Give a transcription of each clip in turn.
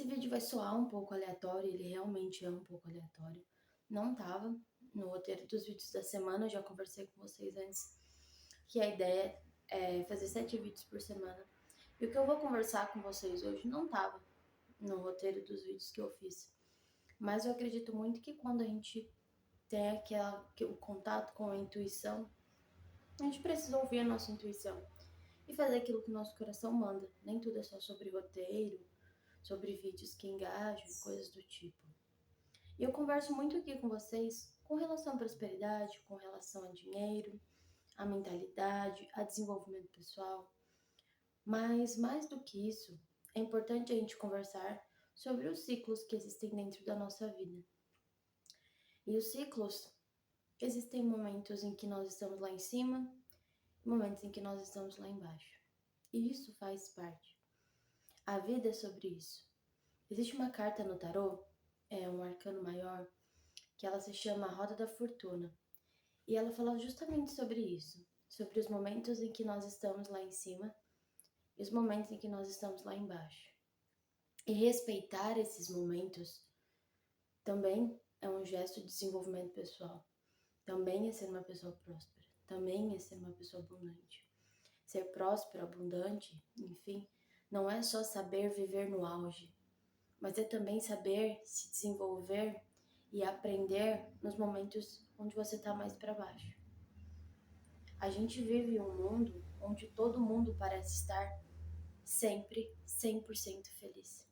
vídeo vai soar um pouco aleatório, ele realmente é um pouco aleatório. Não tava no roteiro dos vídeos da semana, eu já conversei com vocês antes, que a ideia é fazer 7 vídeos por semana. E o que eu vou conversar com vocês hoje não tava no roteiro dos vídeos que eu fiz. Mas eu acredito muito que quando a gente tem o contato com a intuição, a gente precisa ouvir a nossa intuição e fazer aquilo que o nosso coração manda. Nem tudo é só sobre roteiro, sobre vídeos que engajam, coisas do tipo. E eu converso muito aqui com vocês com relação à prosperidade, com relação a dinheiro, a mentalidade, a desenvolvimento pessoal. Mas mais do que isso, é importante a gente conversar sobre os ciclos que existem dentro da nossa vida. E os ciclos, existem momentos em que nós estamos lá em cima e momentos em que nós estamos lá embaixo. E isso faz parte. A vida é sobre isso. Existe uma carta no tarô, é um arcano maior, que ela se chama a Roda da Fortuna. E ela fala justamente sobre isso, sobre os momentos em que nós estamos lá em cima e os momentos em que nós estamos lá embaixo. E respeitar esses momentos também é um gesto de desenvolvimento pessoal. Também é ser uma pessoa próspera. Também é ser uma pessoa abundante. Ser próspero, abundante, enfim, não é só saber viver no auge, mas é também saber se desenvolver e aprender nos momentos onde você está mais para baixo. A gente vive um mundo onde todo mundo parece estar sempre 100% feliz,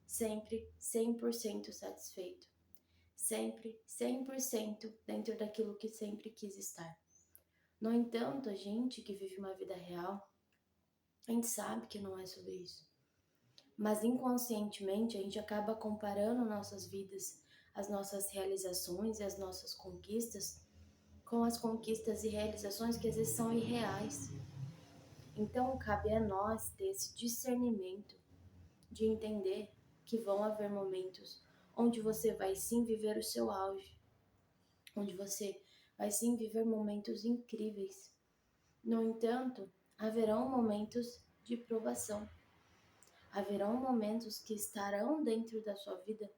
sempre 100% satisfeito, sempre 100% dentro daquilo que sempre quis estar. No entanto, a gente que vive uma vida real, a gente sabe que não é sobre isso. Mas inconscientemente a gente acaba comparando nossas vidas, as nossas realizações e as nossas conquistas com as conquistas e realizações que às vezes são irreais. Então cabe a nós ter esse discernimento de entender que vão haver momentos onde você vai sim viver o seu auge, onde você vai sim viver momentos incríveis. No entanto, haverão momentos de provação. Haverão momentos que estarão dentro da sua vida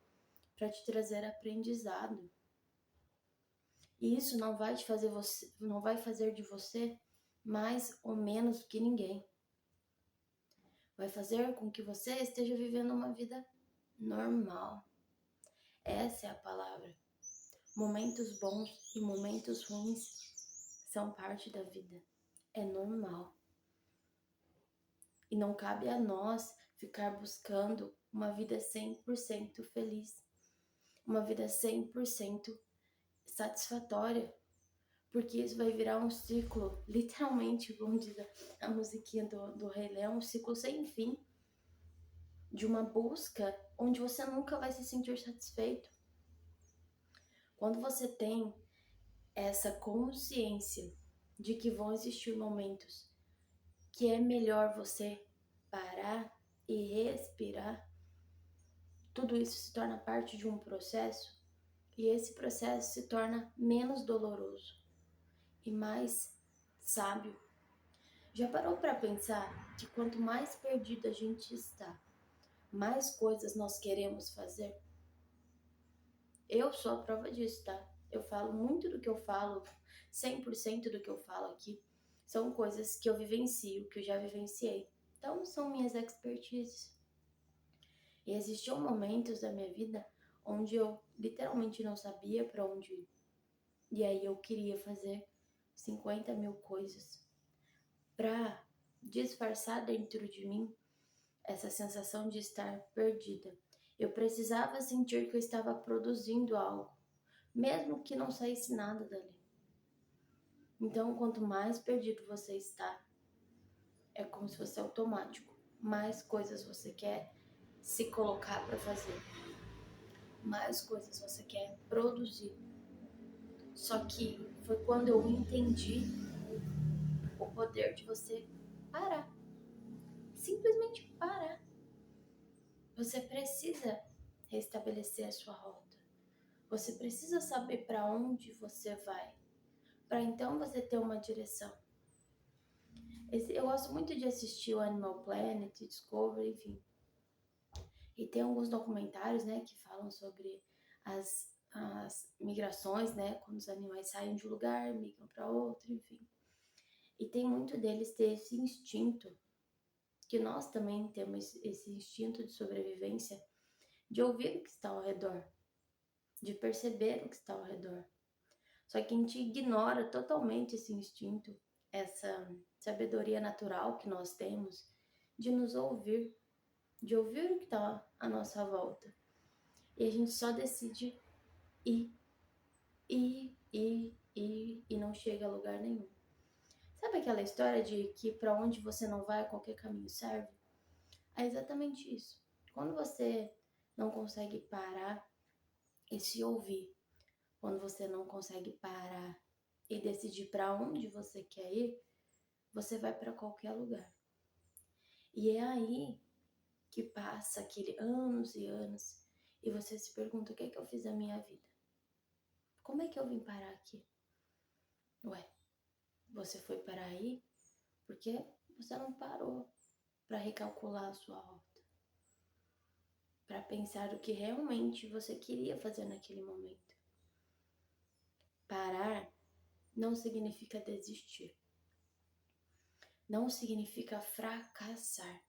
para te trazer aprendizado. E isso não vai fazer de você mais ou menos do que ninguém. Vai fazer com que você esteja vivendo uma vida normal. Essa é a palavra. Momentos bons e momentos ruins são parte da vida. É normal. E não cabe a nós ficar buscando uma vida 100% feliz. Uma vida 100% satisfatória. Porque isso vai virar um ciclo, literalmente, como diz a musiquinha do Rei Leão, um ciclo sem fim. De uma busca onde você nunca vai se sentir satisfeito. Quando você tem essa consciência de que vão existir momentos que é melhor você parar e respirar, tudo isso se torna parte de um processo e esse processo se torna menos doloroso e mais sábio. Já parou para pensar que quanto mais perdido a gente está, mais coisas nós queremos fazer? Eu sou a prova disso, tá? Eu falo muito do que eu falo, 100% do que eu falo aqui são coisas que eu vivencio, que eu já vivenciei. Então, são minhas expertises. E existiam momentos da minha vida onde eu literalmente não sabia para onde ir. E aí eu queria fazer 50 mil coisas para disfarçar dentro de mim essa sensação de estar perdida. Eu precisava sentir que eu estava produzindo algo, mesmo que não saísse nada dali. Então, quanto mais perdido você está, é como se fosse automático. Mais coisas você quer se colocar para fazer. Mais coisas você quer produzir. Só que foi quando eu entendi o poder de você parar. Simplesmente parar. Você precisa restabelecer a sua rota. Você precisa saber para onde você vai, para então você ter uma direção. Eu gosto muito de assistir o Animal Planet, Discovery, enfim. E tem alguns documentários, né, que falam sobre as migrações, né, quando os animais saem de um lugar, migram para outro, enfim. E tem muito deles ter esse instinto, que nós também temos esse instinto de sobrevivência, de ouvir o que está ao redor, de perceber o que está ao redor. Só que a gente ignora totalmente esse instinto, essa sabedoria natural que nós temos de nos ouvir, de ouvir o que está à nossa volta. E a gente só decide ir, e não chega a lugar nenhum. Sabe aquela história de que para onde você não vai, qualquer caminho serve? É exatamente isso. Quando você não consegue parar e se ouvir, quando você não consegue parar e decidir para onde você quer ir, você vai para qualquer lugar. E é aí que passa aquele anos e anos e você se pergunta: o que é que eu fiz da minha vida? Como é que eu vim parar aqui? Ué, você foi parar aí porque você não parou para recalcular a sua rota, para pensar o que realmente você queria fazer naquele momento. Parar não significa desistir. Não significa fracassar.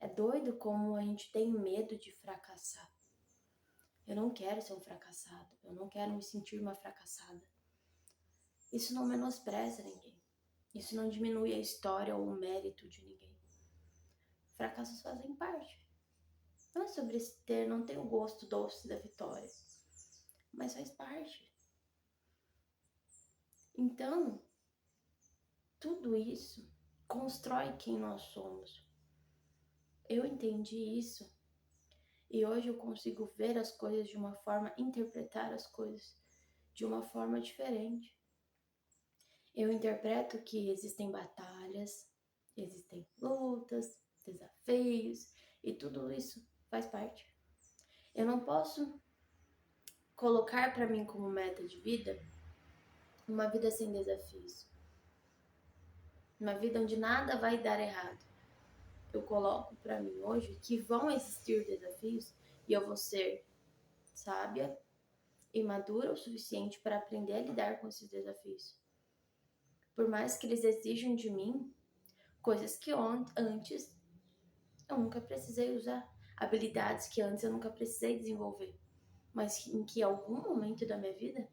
É doido como a gente tem medo de fracassar. Eu não quero ser um fracassado. Eu não quero me sentir uma fracassada. Isso não menospreza ninguém. Isso não diminui a história ou o mérito de ninguém. Fracassos fazem parte. Não é sobre ter, não tem o gosto doce da vitória, mas faz parte. Então, tudo isso constrói quem nós somos. Eu entendi isso e hoje eu consigo ver as coisas de uma forma, interpretar as coisas de uma forma diferente. Eu interpreto que existem batalhas, existem lutas, desafios e tudo isso faz parte. Eu não posso colocar para mim como meta de vida uma vida sem desafios. Uma vida onde nada vai dar errado. Eu coloco para mim hoje que vão existir desafios e eu vou ser sábia e madura o suficiente para aprender a lidar com esses desafios. Por mais que eles exijam de mim coisas que antes eu nunca precisei usar, habilidades que antes eu nunca precisei desenvolver, mas em que em algum momento da minha vida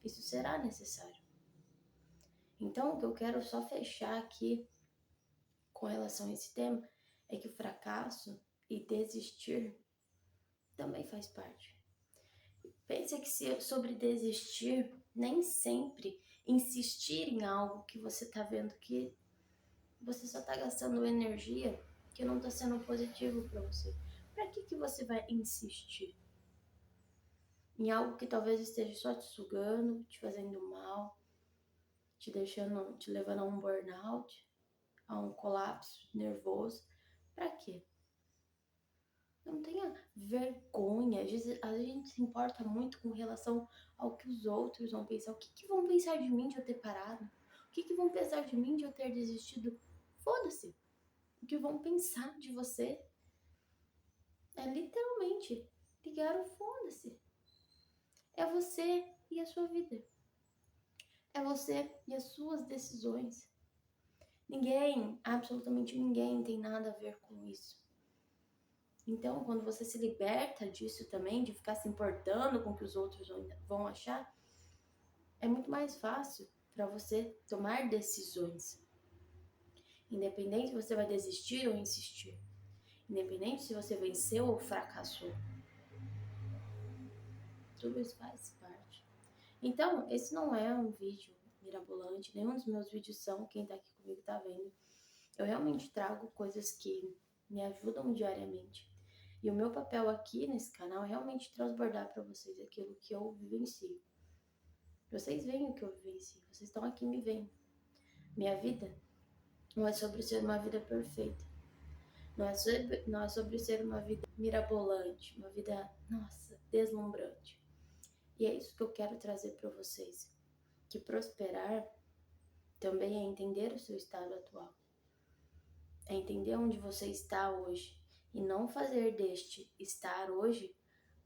isso será necessário. Então, o que eu quero só fechar aqui com relação a esse tema é que o fracasso e desistir também faz parte. Pensa que sobre desistir, nem sempre insistir em algo que você está vendo que você só está gastando energia que não está sendo positivo para você. Para que você vai insistir em algo que talvez esteja só te sugando, te fazendo mal, te deixando, te levando a um burnout, a um colapso nervoso? Para quê? Não tenha vergonha. Às vezes a gente se importa muito com relação ao que os outros vão pensar. O que vão pensar de mim de eu ter parado? O que vão pensar de mim de eu ter desistido? Foda-se. O que vão pensar de você é literalmente ligar o foda-se. É você e a sua vida. É você e as suas decisões. Ninguém, absolutamente ninguém tem nada a ver com isso. Então, quando você se liberta disso também, de ficar se importando com o que os outros vão achar, é muito mais fácil para você tomar decisões. Independente se você vai desistir ou insistir. Independente se você venceu ou fracassou. Tudo isso faz parte. Então, esse não é um vídeo mirabolante, nenhum dos meus vídeos são, quem tá aqui comigo tá vendo. Eu realmente trago coisas que me ajudam diariamente. E o meu papel aqui nesse canal é realmente transbordar para vocês aquilo que eu vivencio. Vocês veem o que eu vivencio, vocês estão aqui me vendo. Minha vida não é sobre ser uma vida perfeita. Não é sobre ser uma vida mirabolante, uma vida, nossa, deslumbrante. E é isso que eu quero trazer para vocês. Que prosperar também é entender o seu estado atual. É entender onde você está hoje e não fazer deste estar hoje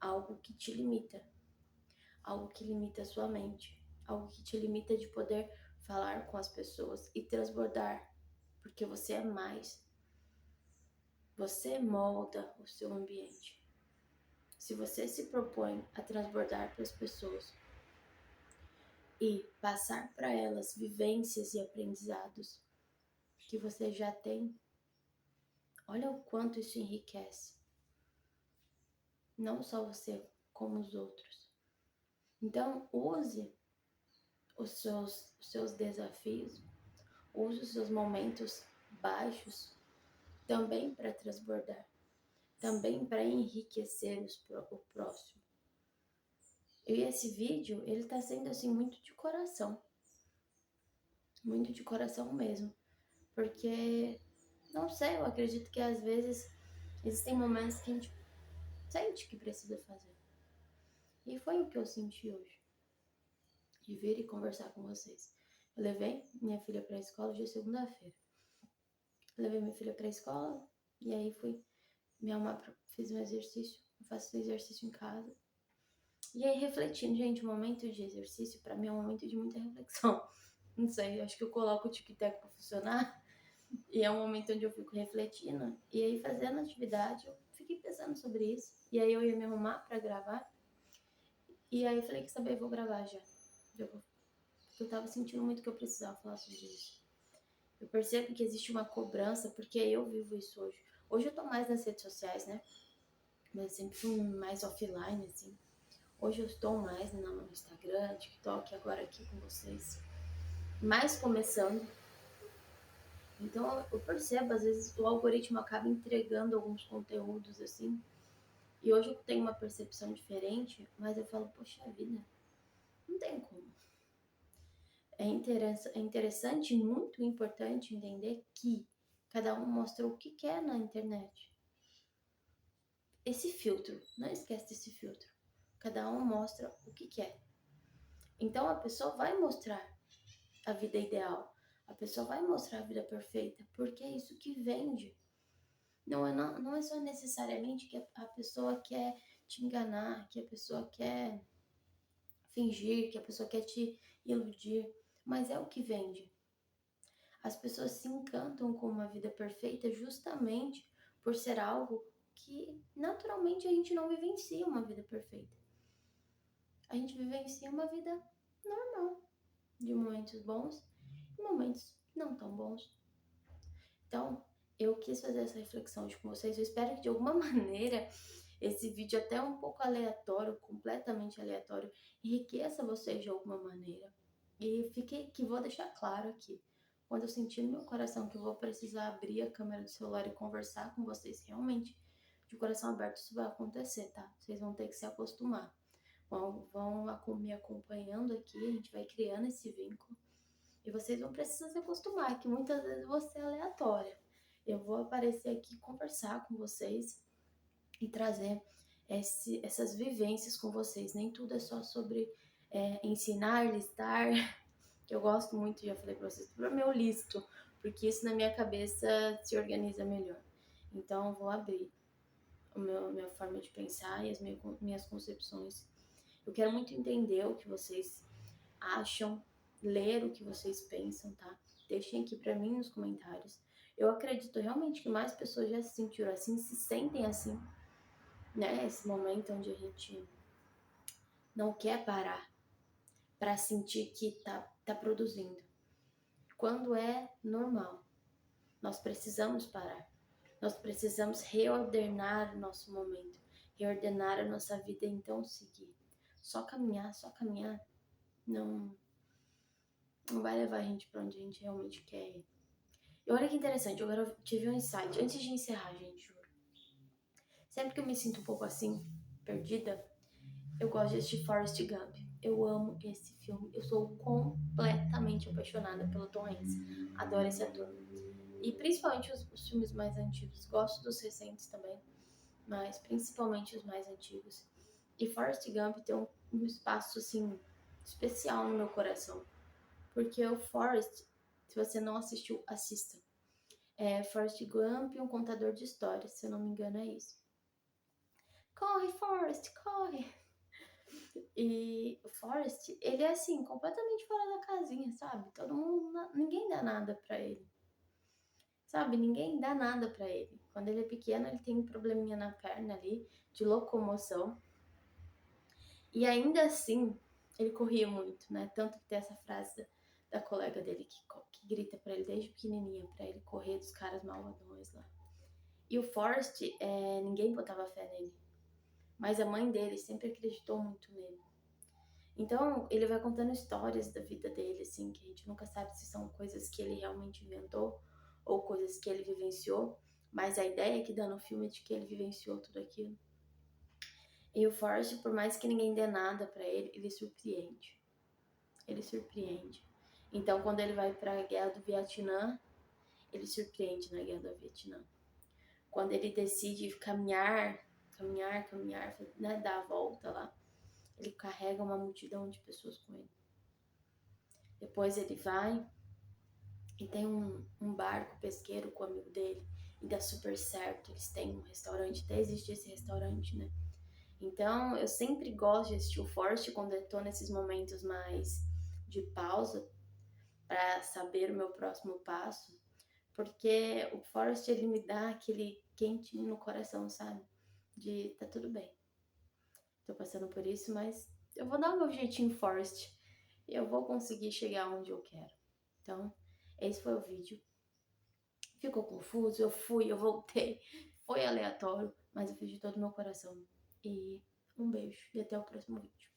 algo que te limita, algo que limita a sua mente, algo que te limita de poder falar com as pessoas e transbordar, porque você é mais. Você molda o seu ambiente. Se você se propõe a transbordar para as pessoas e passar para elas vivências e aprendizados que você já tem, olha o quanto isso enriquece. Não só você, como os outros. Então, use os seus desafios, use os seus momentos baixos também para transbordar, também para enriquecer o próximo. E esse vídeo, ele tá sendo assim muito de coração mesmo, porque, não sei, eu acredito que às vezes existem momentos que a gente sente que precisa fazer. E foi o que eu senti hoje, de vir e conversar com vocês. Eu levei minha filha para a escola, hoje é segunda-feira. Levei minha filha para a escola e aí fui me arrumar, fiz um exercício, eu faço exercício em casa. E aí refletindo, gente, o momento de exercício para mim é um momento de muita reflexão. Não sei, acho que eu coloco o tic-tac para funcionar e é um momento onde eu fico refletindo. E aí fazendo atividade, eu fiquei pensando sobre isso. E aí eu ia me arrumar para gravar. E aí eu falei que saber, vou gravar já. Eu tava sentindo muito que eu precisava falar sobre isso. Eu percebo que existe uma cobrança, porque eu vivo isso hoje. Hoje eu tô mais nas redes sociais, né? Mas eu sempre fui mais offline, assim. Hoje eu estou mais no Instagram, TikTok, agora aqui com vocês. Mais começando. Então eu percebo, às vezes o algoritmo acaba entregando alguns conteúdos, assim. E hoje eu tenho uma percepção diferente, mas eu falo, poxa vida, não tem como. É interessante e muito importante entender que cada um mostra o que quer na internet. Esse filtro, não esquece desse filtro. Cada um mostra o que quer. Então a pessoa vai mostrar a vida ideal. A pessoa vai mostrar a vida perfeita, porque é isso que vende. Não é só necessariamente que a pessoa quer te enganar, que a pessoa quer fingir, que a pessoa quer te iludir, mas é o que vende. As pessoas se encantam com uma vida perfeita justamente por ser algo que naturalmente a gente não vivencia uma vida perfeita. A gente vivencia uma vida normal, de momentos bons e momentos não tão bons. Então, eu quis fazer essa reflexão hoje com vocês. Eu espero que de alguma maneira esse vídeo até um pouco aleatório, completamente aleatório, enriqueça vocês de alguma maneira. E que vou deixar claro aqui. Quando eu sentir no meu coração que eu vou precisar abrir a câmera do celular e conversar com vocês realmente, de coração aberto, isso vai acontecer, tá? Vocês vão ter que se acostumar. Vão me acompanhando aqui, a gente vai criando esse vínculo. E vocês vão precisar se acostumar, que muitas vezes você é aleatória. Eu vou aparecer aqui, conversar com vocês e trazer essas vivências com vocês. Nem tudo é só sobre ensinar, listar. Eu gosto muito, já falei pra vocês, tudo eu listo, porque isso na minha cabeça se organiza melhor. Então eu vou abrir minha forma de pensar e as minhas concepções. Eu quero muito entender o que vocês acham, ler o que vocês pensam, tá? Deixem aqui pra mim nos comentários. Eu acredito realmente que mais pessoas já se sentiram assim, se sentem assim, né? Esse momento onde a gente não quer parar para sentir que tá produzindo. Quando é normal, nós precisamos parar. Nós precisamos reordenar o nosso momento, reordenar a nossa vida e então seguir. Só caminhar, não vai levar a gente para onde a gente realmente quer ir. E olha que interessante, agora eu tive um insight. Antes de encerrar, gente, juro. Sempre que eu me sinto um pouco assim, perdida, eu gosto de assistir Forrest Gump. Eu amo esse filme. Eu sou completamente apaixonada pelo Tom Hanks. Adoro esse ator. E principalmente os filmes mais antigos. Gosto dos recentes também, mas principalmente os mais antigos. E Forrest Gump tem um espaço, assim, especial no meu coração. Porque o Forrest, se você não assistiu, assista. É Forrest Gump, um contador de histórias, se eu não me engano é isso. Corre, Forrest, corre! E o Forrest, ele é assim, completamente fora da casinha, sabe? Todo mundo, ninguém dá nada pra ele. Sabe, ninguém dá nada pra ele. Quando ele é pequeno, ele tem um probleminha na perna ali, de locomoção. E ainda assim, ele corria muito, né? Tanto que tem essa frase da colega dele que grita pra ele desde pequenininha, pra ele correr dos caras malvadões lá. E o Forrest, ninguém botava fé nele. Mas a mãe dele sempre acreditou muito nele. Então, ele vai contando histórias da vida dele, assim, que a gente nunca sabe se são coisas que ele realmente inventou ou coisas que ele vivenciou, mas a ideia que dá no filme é de que ele vivenciou tudo aquilo. E o Forrest, por mais que ninguém dê nada pra ele, ele surpreende. Ele surpreende. Então, quando ele vai pra Guerra do Vietnã, ele surpreende na Guerra do Vietnã. Quando ele decide caminhar, né, dar a volta lá, ele carrega uma multidão de pessoas com ele. Depois ele vai e tem um barco pesqueiro com o amigo dele e dá super certo. Eles têm um restaurante, até existe esse restaurante, né? Então eu sempre gosto de assistir o Forrest quando eu tô nesses momentos mais de pausa para saber o meu próximo passo, porque o Forrest ele me dá aquele quentinho no coração, sabe? De tá tudo bem. Tô passando por isso, mas eu vou dar o meu jeitinho Forrest e eu vou conseguir chegar onde eu quero. Então, esse foi o vídeo. Ficou confuso, eu voltei. Foi aleatório, mas eu fiz de todo o meu coração. E um beijo e até o próximo vídeo.